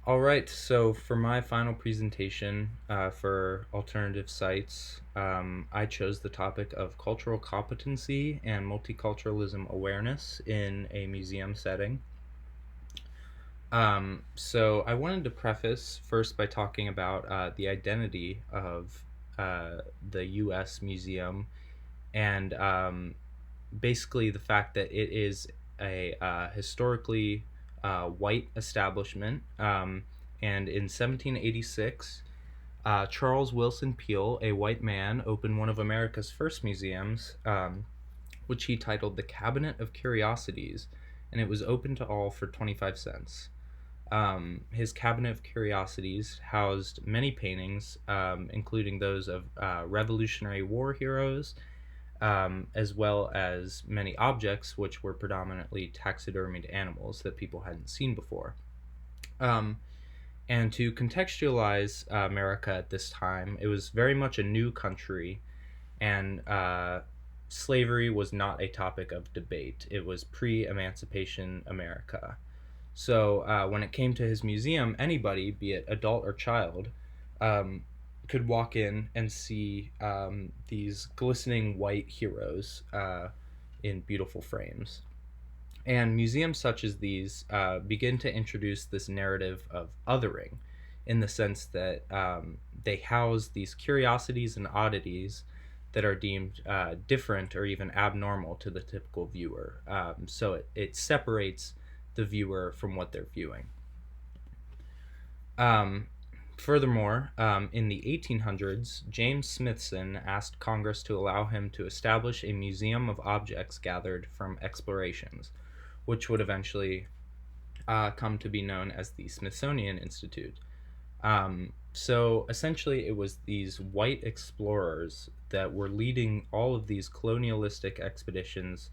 All right, so for my final presentation for alternative sites, I chose the topic of cultural competency and multiculturalism awareness in a museum setting. So I wanted to preface first by talking about the identity of the U.S. Museum and basically the fact that it is a historically white establishment. And in 1786, Charles Wilson Peel, a white man, opened one of America's first museums, which he titled the Cabinet of Curiosities, and it was open to all for 25 cents. His Cabinet of Curiosities housed many paintings, including those of Revolutionary War heroes, as well as many objects, which were predominantly taxidermied animals that people hadn't seen before. Um, and to contextualize America at this time, it was very much a new country, and slavery was not a topic of debate. It was pre emancipation America. So when it came to his museum, anybody, be it adult or child, um, could walk in and see these glistening white heroes in beautiful frames. And museums such as these begin to introduce this narrative of othering in the sense that they house these curiosities and oddities that are deemed different or even abnormal to the typical viewer. So it separates the viewer from what they're viewing. Um, Furthermore, in the 1800s, James Smithson asked Congress to allow him to establish a museum of objects gathered from explorations, which would eventually come to be known as the Smithsonian Institute. So essentially, it was these white explorers that were leading all of these colonialistic expeditions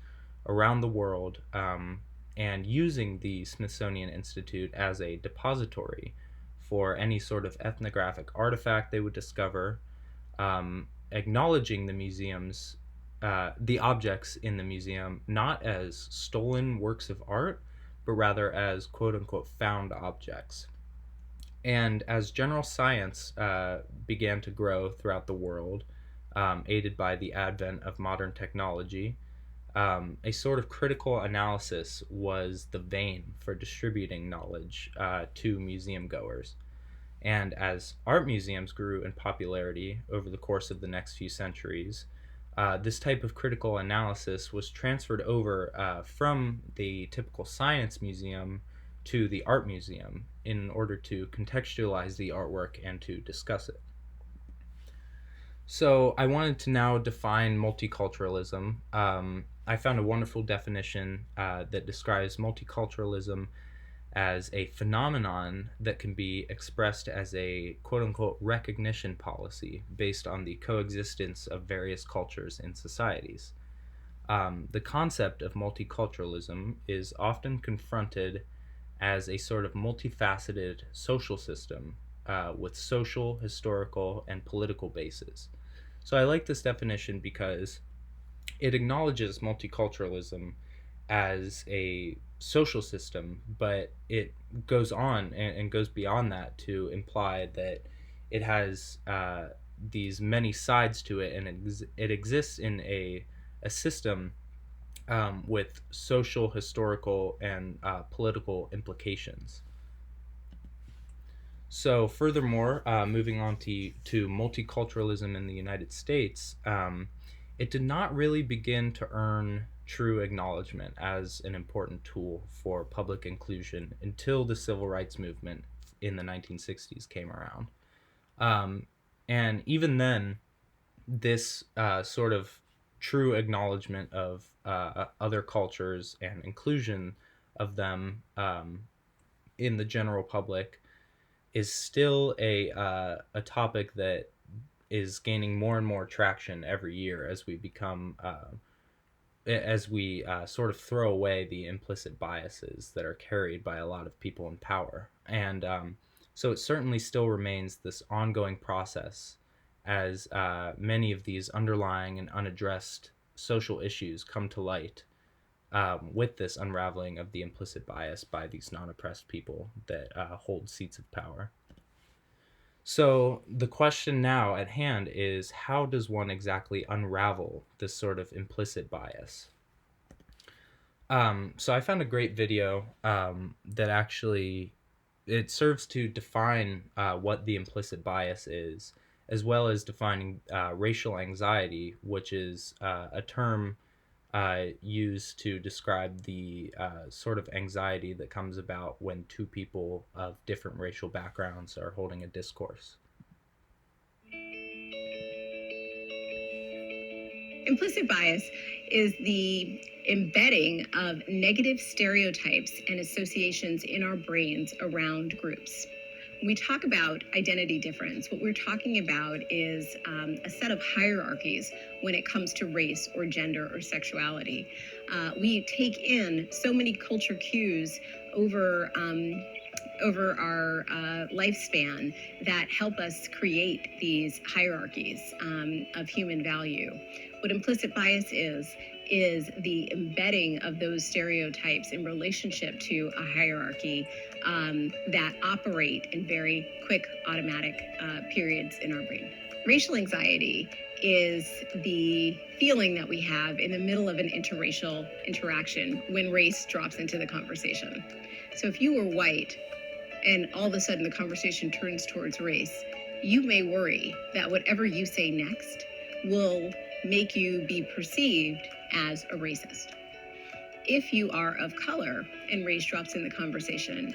around the world, and using the Smithsonian Institute as a depository for any sort of ethnographic artifact they would discover, acknowledging the objects in the museum not as stolen works of art, but rather as quote unquote found objects. And as general science began to grow throughout the world, aided by the advent of modern technology, a sort of critical analysis was the vein for distributing knowledge to museum goers. And as art museums grew in popularity over the course of the next few centuries, this type of critical analysis was transferred over from the typical science museum to the art museum in order to contextualize the artwork and to discuss it. So I wanted to now define multiculturalism. I found a wonderful definition that describes multiculturalism as a phenomenon that can be expressed as a quote unquote recognition policy based on the coexistence of various cultures in societies. The concept of multiculturalism is often confronted as a sort of multifaceted social system with social, historical, and political bases. So I like this definition because it acknowledges multiculturalism as a social system, but it goes on and goes beyond that to imply that it has these many sides to it, and it exists in a system with social, historical, and political implications. So, furthermore, moving on to multiculturalism in the United States, it did not really begin to earn true acknowledgement as an important tool for public inclusion until the civil rights movement in the 1960s came around. Um, and even then, this sort of true acknowledgement of other cultures and inclusion of them in the general public is still a topic that is gaining more and more traction every year as we sort of throw away the implicit biases that are carried by a lot of people in power. And so it certainly still remains this ongoing process as many of these underlying and unaddressed social issues come to light. with this unraveling of the implicit bias by these non-oppressed people that hold seats of power. So the question now at hand is, how does one exactly unravel this sort of implicit bias? So I found a great video that actually it serves to define what the implicit bias is, as well as defining racial anxiety, which is a term used to describe the sort of anxiety that comes about when two people of different racial backgrounds are holding a discourse. Implicit bias is the embedding of negative stereotypes and associations in our brains around groups. When we talk about identity difference, what we're talking about is a set of hierarchies when it comes to race or gender or sexuality. We take in so many culture cues over our lifespan that help us create these hierarchies of human value. What implicit bias is the embedding of those stereotypes in relationship to a hierarchy that operate in very quick automatic periods in our brain. Racial anxiety is the feeling that we have in the middle of an interracial interaction when race drops into the conversation. So if you were white and all of a sudden the conversation turns towards race, you may worry that whatever you say next will make you be perceived as a racist. If you are of color and race drops in the conversation,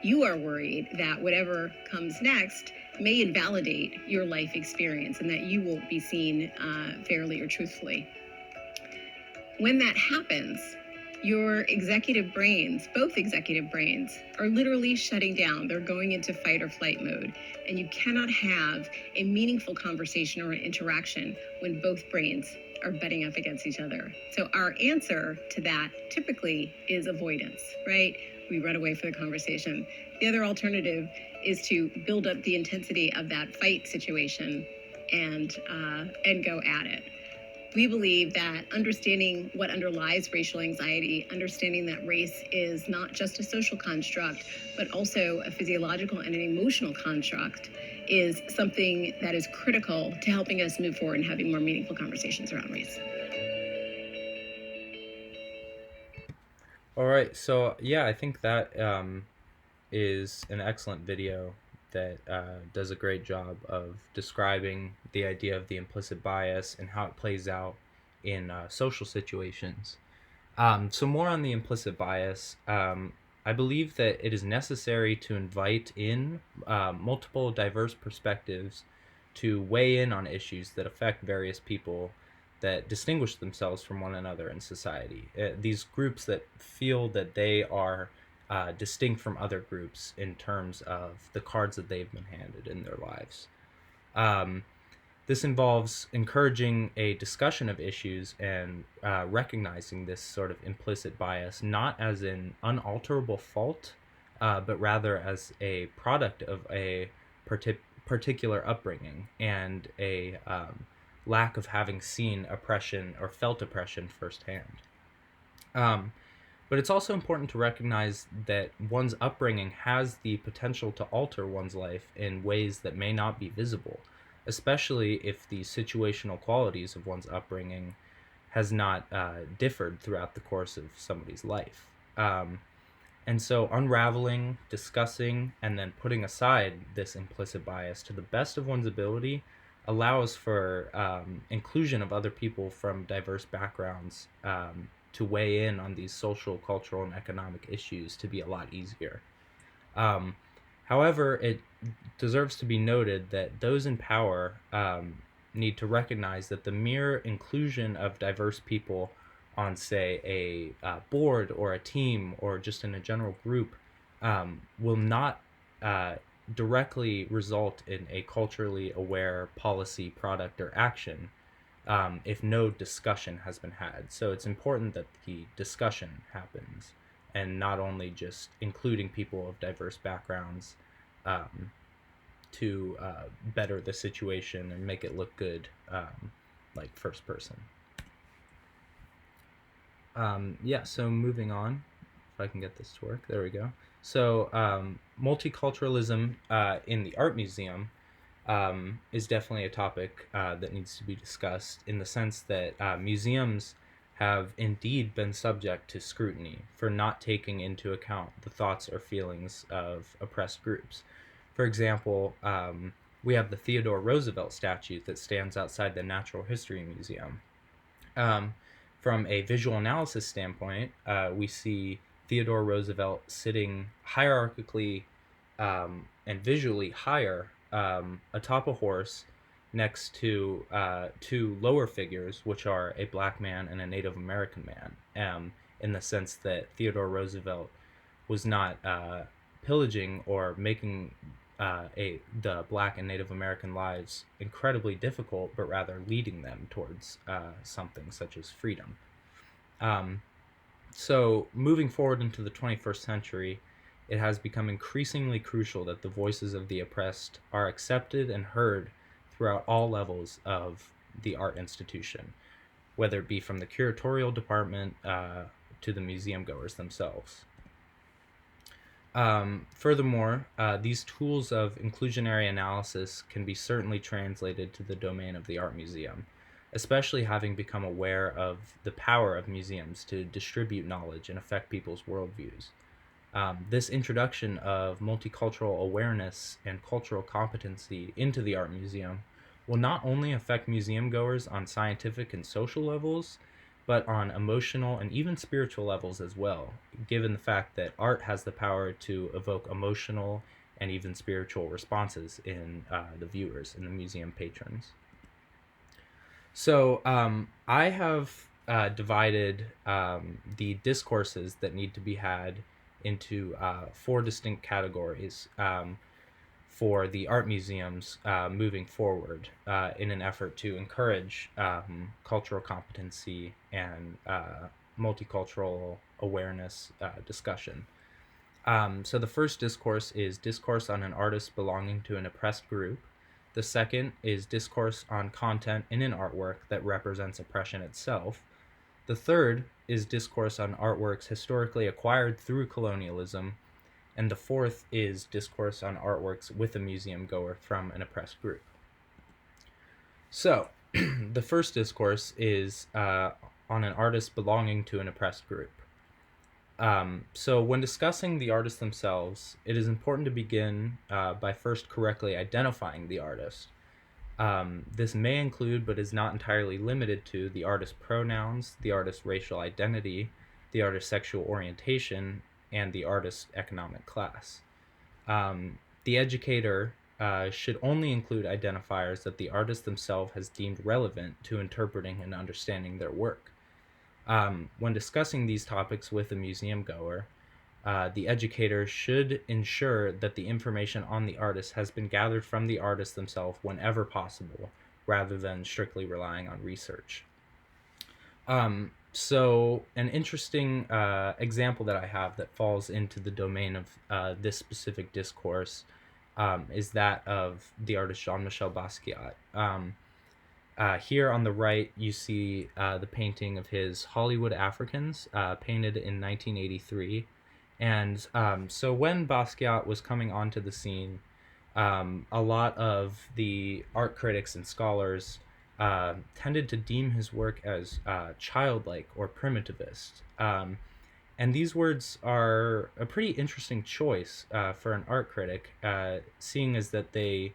you are worried that whatever comes next may invalidate your life experience and that you won't be seen fairly or truthfully. When that happens, your executive brains, both executive brains, are literally shutting down. They're going into fight or flight mode. And you cannot have a meaningful conversation or an interaction when both brains are butting up against each other. So our answer to that typically is avoidance, right? We run away from the conversation. The other alternative is to build up the intensity of that fight situation and go at it. We believe that understanding what underlies racial anxiety, understanding that race is not just a social construct, but also a physiological and an emotional construct, is something that is critical to helping us move forward and having more meaningful conversations around race. All right, so yeah, I think that is an excellent video that does a great job of describing the idea of the implicit bias and how it plays out in social situations. So more on the implicit bias. I believe that it is necessary to invite in multiple diverse perspectives to weigh in on issues that affect various people that distinguish themselves from one another in society. These groups that feel that they are distinct from other groups in terms of the cards that they've been handed in their lives. Um, this involves encouraging a discussion of issues and recognizing this sort of implicit bias not as an unalterable fault, but rather as a product of a particular upbringing and a lack of having seen oppression or felt oppression firsthand. Um, but it's also important to recognize that one's upbringing has the potential to alter one's life in ways that may not be visible, especially if the situational qualities of one's upbringing has not differed throughout the course of somebody's life. And so unraveling, discussing, and then putting aside this implicit bias to the best of one's ability allows for inclusion of other people from diverse backgrounds to weigh in on these social, cultural, and economic issues to be a lot easier. Um, However, it deserves to be noted that those in power need to recognize that the mere inclusion of diverse people on, say, a board or a team or just in a general group will not directly result in a culturally aware policy, product, or action if no discussion has been had. So it's important that the discussion happens and not only just including people of diverse backgrounds um, to better the situation and make it look good, like first person. Yeah, so moving on, if I can get this to work, there we go. So, multiculturalism in the art museum is definitely a topic that needs to be discussed in the sense that museums have indeed been subject to scrutiny for not taking into account the thoughts or feelings of oppressed groups. For example, we have the Theodore Roosevelt statue that stands outside the Natural History Museum. Um, from a visual analysis standpoint, we see Theodore Roosevelt sitting hierarchically and visually higher atop a horse next to two lower figures, which are a black man and a Native American man, in the sense that Theodore Roosevelt was not pillaging or making the black and Native American lives incredibly difficult, but rather leading them towards something such as freedom. Um, so, moving forward into the 21st century, it has become increasingly crucial that the voices of the oppressed are accepted and heard throughout all levels of the art institution, whether it be from the curatorial department to the museum goers themselves. Furthermore, these tools of inclusionary analysis can be certainly translated to the domain of the art museum, especially having become aware of the power of museums to distribute knowledge and affect people's worldviews. This introduction of multicultural awareness and cultural competency into the art museum will not only affect museum goers on scientific and social levels, but on emotional and even spiritual levels as well, given the fact that art has the power to evoke emotional and even spiritual responses in the viewers and the museum patrons. So I have divided the discourses that need to be had into four distinct categories for the art museums moving forward in an effort to encourage cultural competency and multicultural awareness discussion. So the first discourse is discourse on an artist belonging to an oppressed group. The second is discourse on content in an artwork that represents oppression itself. The third is discourse on artworks historically acquired through colonialism. And the fourth is discourse on artworks with a museum goer from an oppressed group. So, the first discourse is on an artist belonging to an oppressed group. So, when discussing the artists themselves, it is important to begin by first correctly identifying the artist. This may include, but is not entirely limited to, the artist's pronouns, the artist's racial identity, the artist's sexual orientation, and the artist's economic class. The educator should only include identifiers that the artist themselves has deemed relevant to interpreting and understanding their work. When discussing these topics with a museum goer, the educator should ensure that the information on the artist has been gathered from the artist themselves whenever possible, rather than strictly relying on research. So, an interesting example that I have that falls into the domain of this specific discourse is that of the artist Jean-Michel Basquiat. Here on the right, you see the painting of his Hollywood Africans, painted in 1983. And so when Basquiat was coming onto the scene, a lot of the art critics and scholars tended to deem his work as childlike or primitivist. And these words are a pretty interesting choice for an art critic, seeing as that they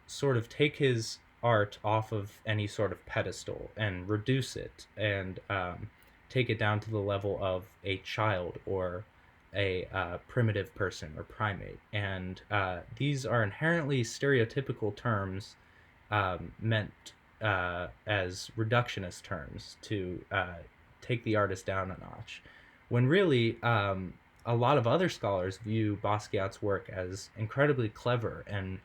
sort of take his art off of any sort of pedestal and reduce it and take it down to the level of a child or a primitive person or primate. And these are inherently stereotypical terms meant as reductionist terms to take the artist down a notch. When really, a lot of other scholars view Basquiat's work as incredibly clever and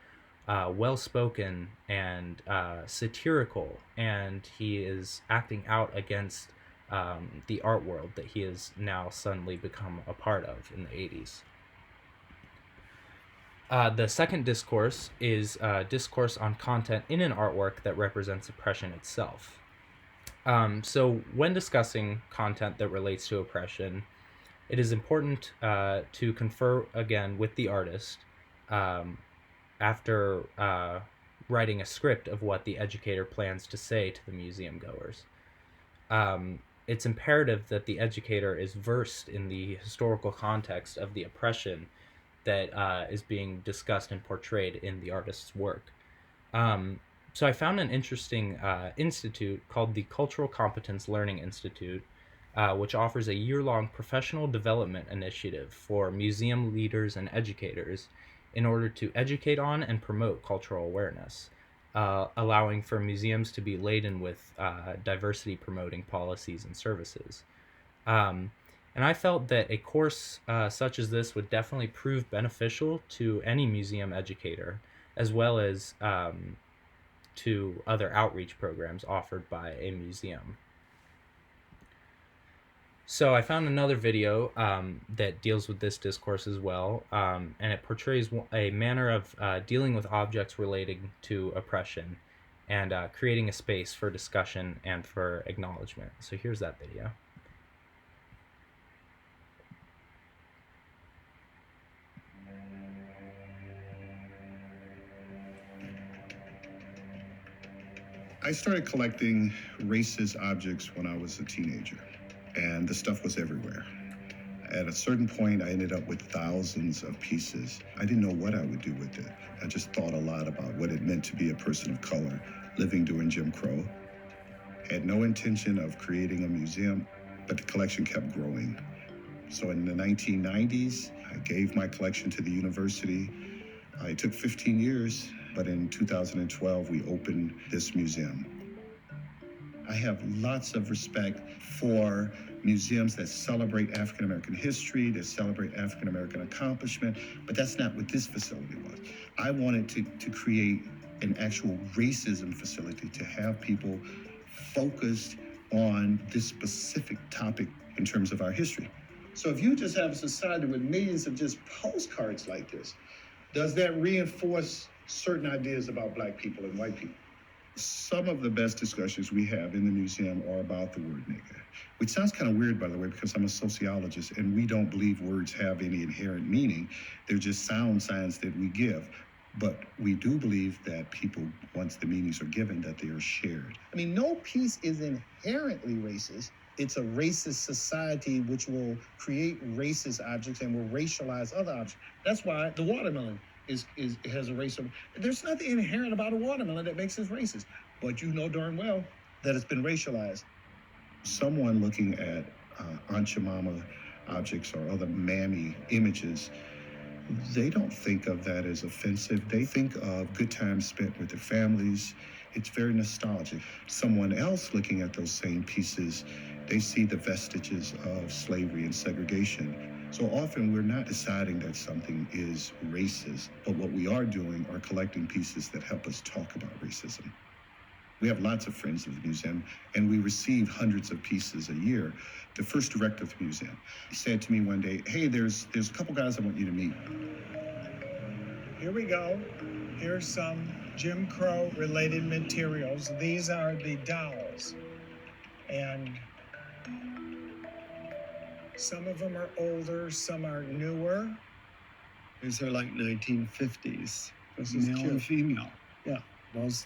well spoken and satirical, and he is acting out against the art world that he has now suddenly become a part of in the 80s. The second discourse is discourse on content in an artwork that represents oppression itself. So when discussing content that relates to oppression, it is important to confer again with the artist um, after writing a script of what the educator plans to say to the museum goers. It's imperative that the educator is versed in the historical context of the oppression that is being discussed and portrayed in the artist's work. Um, so I found an interesting institute called the Cultural Competence Learning Institute, which offers a year-long professional development initiative for museum leaders and educators in order to educate on and promote cultural awareness, allowing for museums to be laden with diversity promoting policies and services. Um, and I felt that a course such as this would definitely prove beneficial to any museum educator, as well as to other outreach programs offered by a museum. So I found another video that deals with this discourse as well, and it portrays a manner of dealing with objects relating to oppression and creating a space for discussion and for acknowledgement. So here's that video. I started collecting racist objects when I was a teenager, and the stuff was everywhere. At a certain point, I ended up with thousands of pieces. I didn't know what I would do with it. I just thought a lot about what it meant to be a person of color living during Jim Crow. Had no intention of creating a museum, but the collection kept growing. So in the 1990s, I gave my collection to the university. It took 15 years, but in 2012, we opened this museum. I have lots of respect for museums that celebrate African American history, that celebrate African American accomplishment, but that's not what this facility was. I wanted to create an actual racism facility, to have people focused on this specific topic in terms of our history. So if you just have a society with millions of just postcards like this, does that reinforce certain ideas about Black people and white people? Some of the best discussions we have in the museum are about the word nigger, which sounds kind of weird, by the way, because I'm a sociologist and we don't believe words have any inherent meaning. They're just sound signs that we give. But we do believe that people, once the meanings are given, that they are shared. I mean, no piece is inherently racist. It's a racist society which will create racist objects and will racialize other objects. That's why the watermelon has a racial. There's nothing inherent about a watermelon that makes it racist, but you know darn well that it's been racialized. Someone looking at Aunt Jemima objects or other mammy images, they don't think of that as offensive. They think of good times spent with their families. It's very nostalgic. Someone else looking at those same pieces, they see the vestiges of slavery and segregation. So often we're not deciding that something is racist, but what we are doing are collecting pieces that help us talk about racism. We have lots of friends at the museum, and we receive hundreds of pieces a year. The first director of the museum, he said to me one day, hey, there's a couple guys I want you to meet. Here we go. Here's some Jim Crow related materials. These are the dolls. And some of them are older, some are newer. These are like 1950s. This is male cute. and female. Yeah,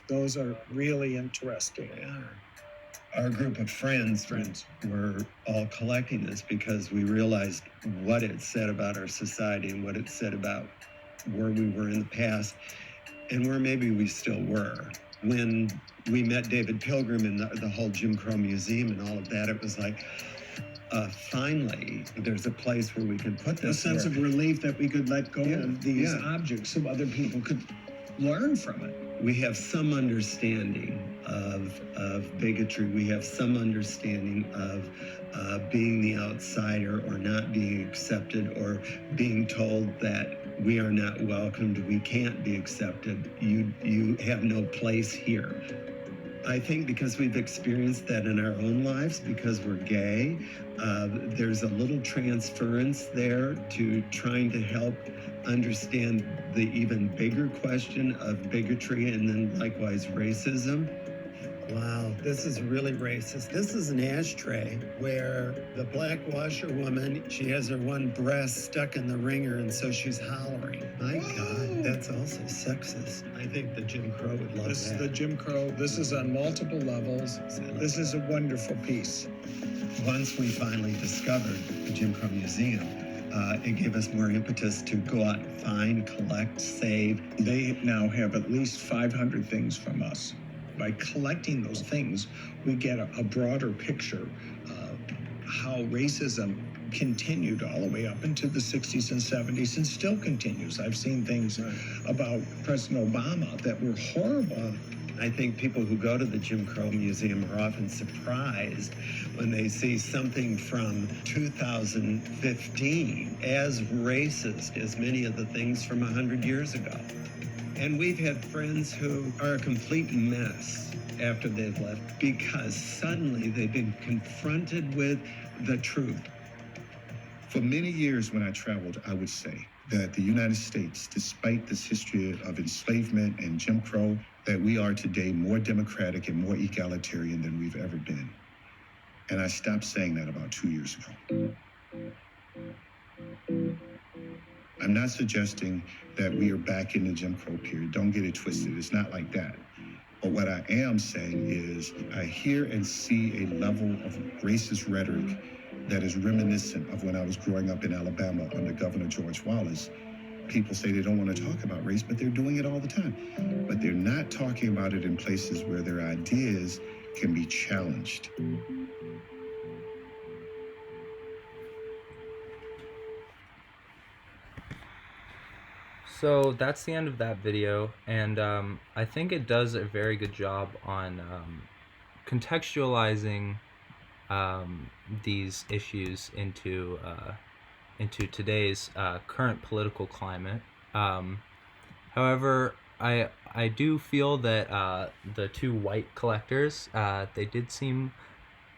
those are really interesting. They are. Our group of friends were all collecting this because we realized what it said about our society and what it said about where we were in the past and where maybe we still were. When we met David Pilgrim in the whole Jim Crow Museum and all of that, it was like, finally, there's a place where we can put this. A sense of relief that we could let go of these objects so other people could learn from it. We have some understanding of bigotry. We have some understanding of being the outsider or not being accepted or being told that we are not welcomed, we can't be accepted, you have no place here. I think because we've experienced that in our own lives, because we're gay, there's a little transference there to trying to help understand the even bigger question of bigotry and then likewise racism. Wow, this is really racist. This is an ashtray where the black washerwoman, she has her one breast stuck in the wringer, and so she's hollering. My God, that's also sexist. I think the Jim Crow would love This is that. the Jim Crow. This is on multiple levels. This is a wonderful piece. Once we finally discovered the Jim Crow Museum, it gave us more impetus to go out and find, collect, save. They now have at least 500 things from us. By collecting those things, we get a broader picture of how racism continued all the way up into the 60s and 70s and still continues. I've seen things about President Obama that were horrible. I think people who go to the Jim Crow Museum are often surprised when they see something from 2015 as racist as many of the things from 100 years ago. And we've had friends who are a complete mess after they've left because suddenly they've been confronted with the truth. For many years when I traveled, I would say that the United States, despite this history of enslavement and Jim Crow, that we are today more democratic and more egalitarian than we've ever been. And I stopped saying that about 2 years ago. I'm not suggesting that we are back in the Jim Crow period. Don't get it twisted. It's not like that. But what I am saying is I hear and see a level of racist rhetoric that is reminiscent of when I was growing up in Alabama under Governor George Wallace. People say they don't want to talk about race, but they're doing it all the time. But they're not talking about it in places where their ideas can be challenged. So that's the end of that video, and I think it does a very good job on contextualizing these issues into today's current political climate. However, I do feel that the two white collectors, they did seem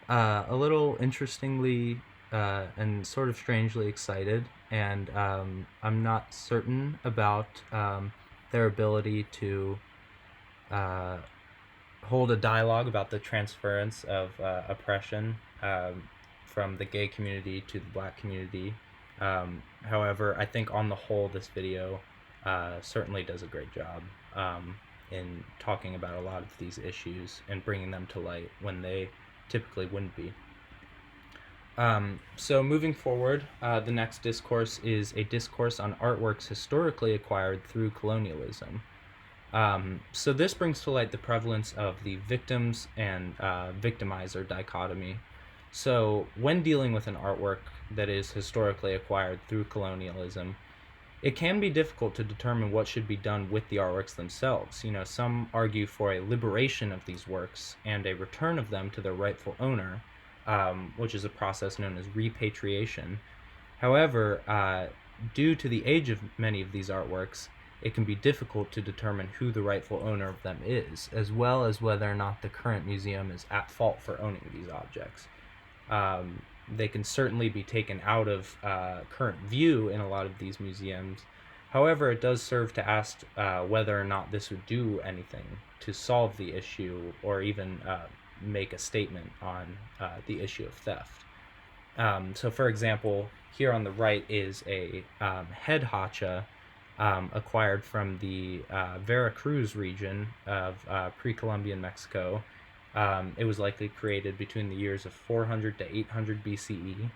a little interestingly and sort of strangely excited, and I'm not certain about their ability to hold a dialogue about the transference of oppression from the gay community to the black community. However, I think on the whole this video certainly does a great job in talking about a lot of these issues and bringing them to light when they typically wouldn't be. So moving forward, the next discourse is a discourse on artworks historically acquired through colonialism. So this brings to light the prevalence of the victims and victimizer dichotomy. So when dealing with an artwork that is historically acquired through colonialism, it can be difficult to determine what should be done with the artworks themselves. You know, some argue for a liberation of these works and a return of them to their rightful owner, which is a process known as repatriation. However, due to the age of many of these artworks, it can be difficult to determine who the rightful owner of them is, as well as whether or not the current museum is at fault for owning these objects. They can certainly be taken out of current view in a lot of these museums. However, it does serve to ask whether or not this would do anything to solve the issue or even make a statement on the issue of theft. So for example, here on the right is a head hacha acquired from the Veracruz region of pre-Columbian Mexico. It was likely created between the years of 400 to 800 BCE,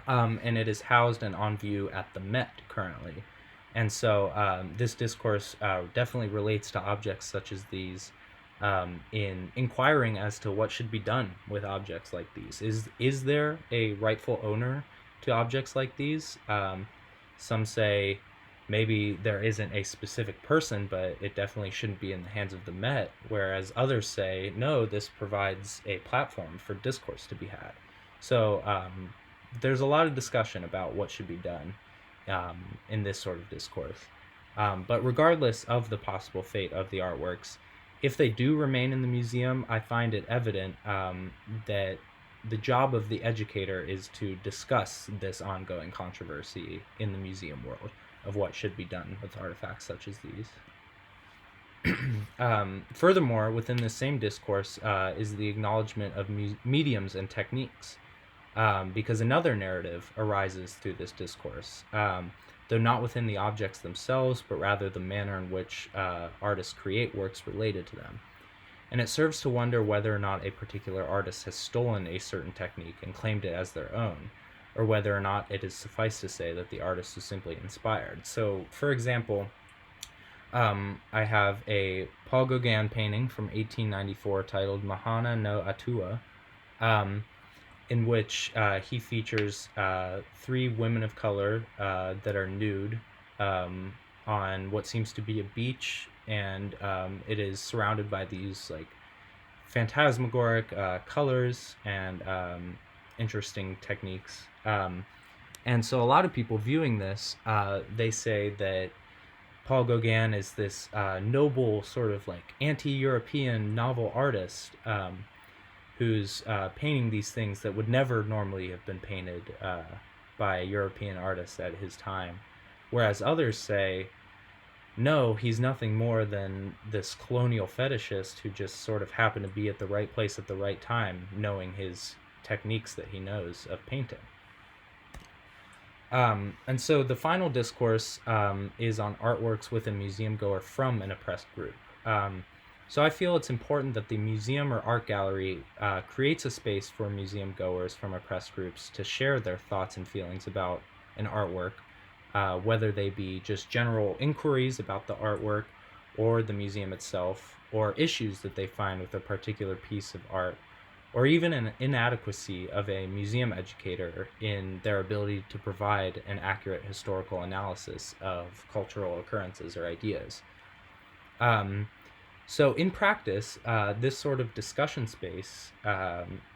and it is housed and on view at the Met currently. And so this discourse definitely relates to objects such as these in inquiring as to what should be done with objects like these. Is there a rightful owner to objects like these? Some say maybe there isn't a specific person, but it definitely shouldn't be in the hands of the Met, whereas others say, no, this provides a platform for discourse to be had. So there's a lot of discussion about what should be done in this sort of discourse. But regardless of the possible fate of the artworks, if they do remain in the museum, I find it evident that the job of the educator is to discuss this ongoing controversy in the museum world of what should be done with artifacts such as these. Furthermore, within the same discourse is the acknowledgement of mediums and techniques, because another narrative arises through this discourse, though not within the objects themselves, but rather the manner in which artists create works related to them. And it serves to wonder whether or not a particular artist has stolen a certain technique and claimed it as their own, or whether or not it is suffice to say that the artist is simply inspired. So, for example, I have a Paul Gauguin painting from 1894 titled Mahana no Atua, in which he features 3 women of color that are nude on what seems to be a beach, and it is surrounded by these like phantasmagoric colors and interesting techniques. And so a lot of people viewing this, they say that Paul Gauguin is this noble sort of like anti-European novel artist who's painting these things that would never normally have been painted by European artists at his time. Whereas others say, no, he's nothing more than this colonial fetishist who just sort of happened to be at the right place at the right time, knowing his techniques that he knows of painting. And so the final discourse is on artworks with a museum goer from an oppressed group. So I feel it's important that the museum or art gallery creates a space for museum goers from oppressed groups to share their thoughts and feelings about an artwork, whether they be just general inquiries about the artwork or the museum itself, or issues that they find with a particular piece of art, or even an inadequacy of a museum educator in their ability to provide an accurate historical analysis of cultural occurrences or ideas. So in practice, this sort of discussion space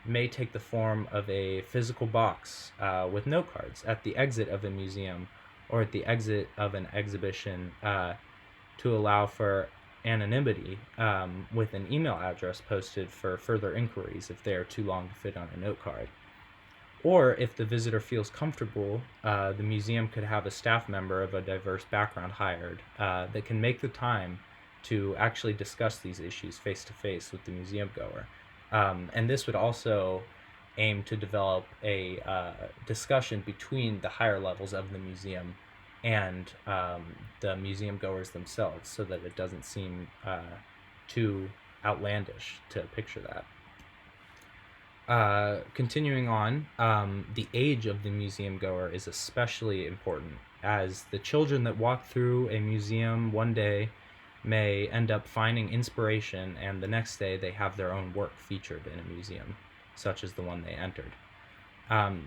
may take the form of a physical box with note cards at the exit of a museum or at the exit of an exhibition to allow for anonymity, with an email address posted for further inquiries if they are too long to fit on a note card. Or if the visitor feels comfortable, the museum could have a staff member of a diverse background hired that can make the time to actually discuss these issues face to face with the museum goer. And this would also aim to develop a discussion between the higher levels of the museum and the museum goers themselves, so that it doesn't seem too outlandish to picture that. Continuing on, the age of the museum goer is especially important, as the children that walk through a museum one day may end up finding inspiration, and the next day they have their own work featured in a museum, such as the one they entered.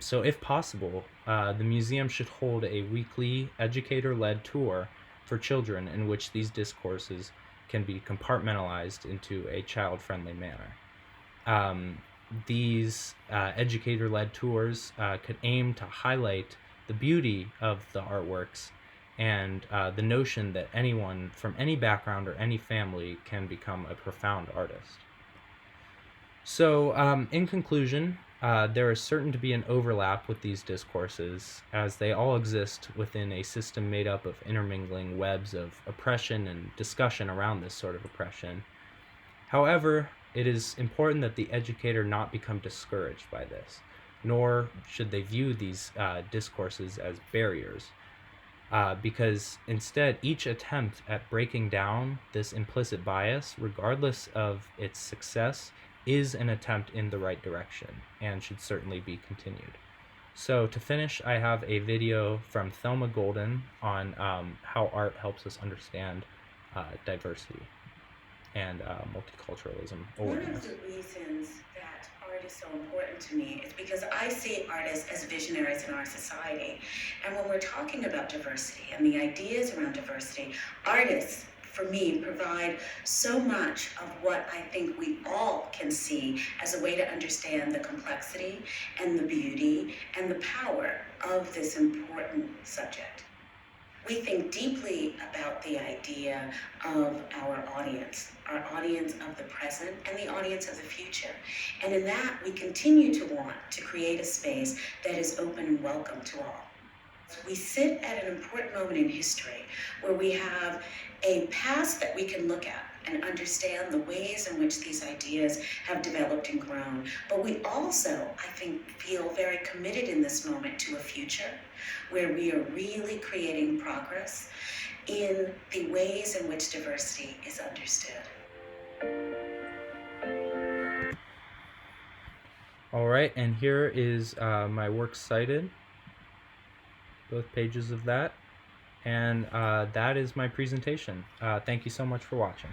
So if possible, the museum should hold a weekly educator-led tour for children in which these discourses can be compartmentalized into a child-friendly manner. These educator-led tours could aim to highlight the beauty of the artworks and the notion that anyone from any background or any family can become a profound artist. So, in conclusion, there is certain to be an overlap with these discourses, as they all exist within a system made up of intermingling webs of oppression and discussion around this sort of oppression. However, it is important that the educator not become discouraged by this, nor should they view these discourses as barriers, because instead each attempt at breaking down this implicit bias, regardless of its success, is an attempt in the right direction and should certainly be continued. So to finish, I have a video from Thelma Golden on how art helps us understand diversity and multiculturalism awareness. One of the reasons that art is so important to me is because I see artists as visionaries in our society. And when we're talking about diversity and the ideas around diversity, artists, for me, provide so much of what I think we all can see as a way to understand the complexity and the beauty and the power of this important subject. We think deeply about the idea of our audience of the present and the audience of the future. And in that, we continue to want to create a space that is open and welcome to all. We sit at an important moment in history where we have a past that we can look at and understand the ways in which these ideas have developed and grown. But we also, I think, feel very committed in this moment to a future where we are really creating progress in the ways in which diversity is understood. All right, and here is my works cited, both pages of that, and that is my presentation. Thank you so much for watching.